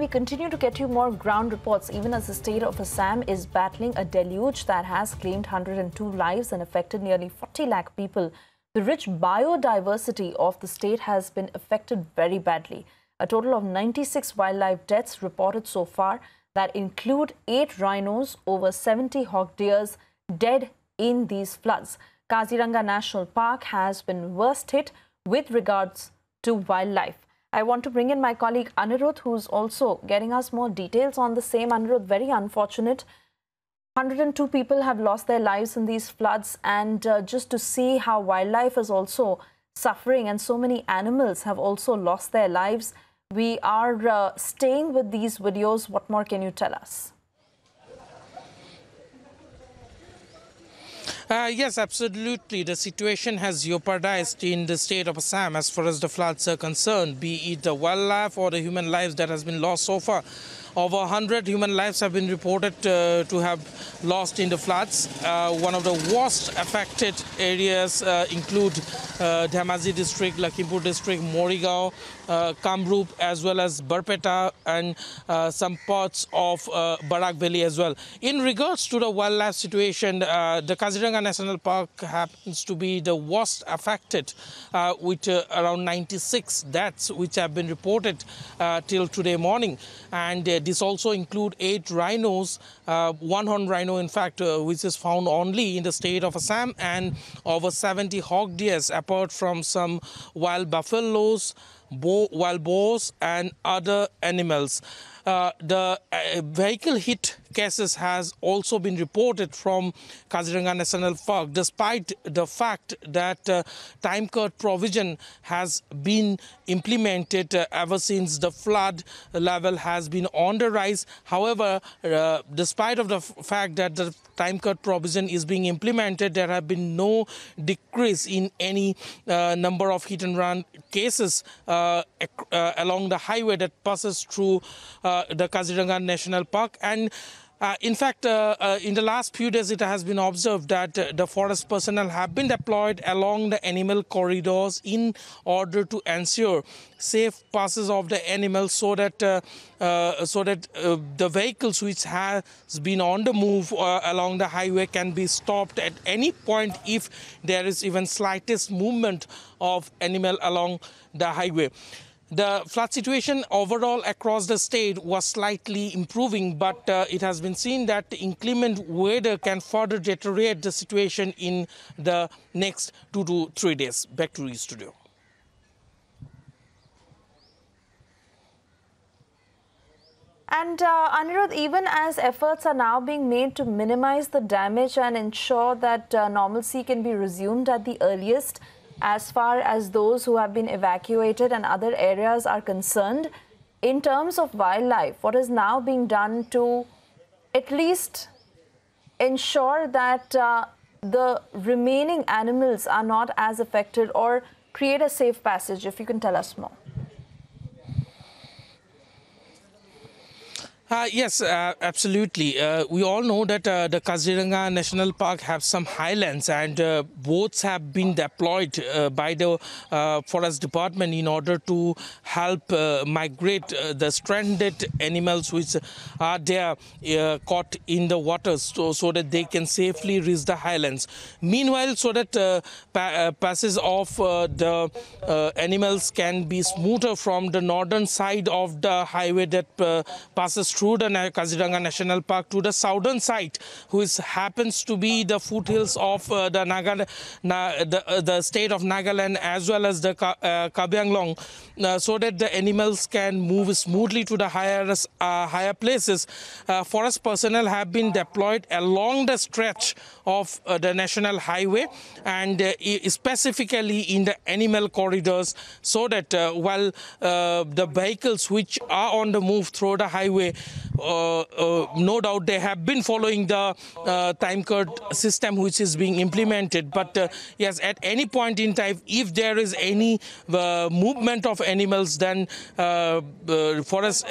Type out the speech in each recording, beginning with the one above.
we continue to get you more ground reports, even as the state of Assam is battling a deluge that has claimed 102 lives and affected nearly 40 lakh people. The rich biodiversity of the state has been affected very badly. A total of 96 wildlife deaths reported so far that include 8 rhinos, over 70 hog deers dead in these floods. Kaziranga National Park has been worst hit with regards to wildlife. I want to bring in my colleague Anirudh, who's also getting us more details on the same. Anirudh, very unfortunate. 102 people have lost their lives in these floods, and just to see how wildlife is also suffering and so many animals have also lost their lives. We are staying with these videos. What more can you tell us? Yes, absolutely. The situation has jeopardized in the state of Assam as far as the floods are concerned, be it the wildlife or the human lives that has been lost so far. Over 100 human lives have been reported to have lost in the floods. One of the worst affected areas include Dhemaji district, Lakhimpur district, Morigao, Kamrup, as well as Barpeta, and some parts of Barak Valley as well. In regards to the wildlife situation, the Kaziranga National Park happens to be the worst affected, with around 96 deaths which have been reported till today morning. And this also include 8 rhinos, one horned rhino in fact, which is found only in the state of Assam, and over 70 hog deers, apart from some wild buffaloes, wild boars and other animals. The vehicle hit cases has also been reported from Kaziranga National Park, despite the fact that time cut provision has been implemented ever since the flood level has been on the rise. However, despite of the fact that the time cut provision is being implemented, there have been no decrease in any number of hit and run cases along the highway that passes through the Kaziranga National Park. And in fact, in the last few days, it has been observed that the forest personnel have been deployed along the animal corridors in order to ensure safe passes of the animals, so that the vehicles which has been on the move along the highway can be stopped at any point if there is even slightest movement of animal along the highway. The flood situation overall across the state was slightly improving, but it has been seen that inclement weather can further deteriorate the situation in the next 2 to 3 days. Back to the studio. And Anirudh, even as efforts are now being made to minimize the damage and ensure that normalcy can be resumed at the earliest, as far as those who have been evacuated and other areas are concerned, in terms of wildlife, what is now being done to at least ensure that the remaining animals are not as affected, or create a safe passage? If you can tell us more. Yes, absolutely. We all know that the Kaziranga National Park have some highlands, and boats have been deployed by the Forest Department in order to help migrate the stranded animals which are there caught in the waters, so that they can safely reach the highlands. Meanwhile, so that passage of the animals can be smoother from the northern side of the highway that passes through the Kaziranga National Park to the southern side, which happens to be the foothills of the state of Nagaland as well as the Kabyang, so that the animals can move smoothly to the higher places. Forest personnel have been deployed along the stretch of the national highway, and specifically in the animal corridors, so that while the vehicles which are on the move through the highway, no doubt they have been following the time cut system which is being implemented. But yes, at any point in time, if there is any movement of animals, then Forest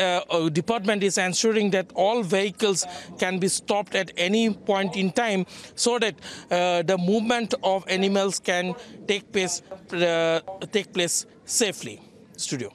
Department is ensuring that all vehicles can be stopped at any point in time, so that the movement of animals can take place safely. Studio.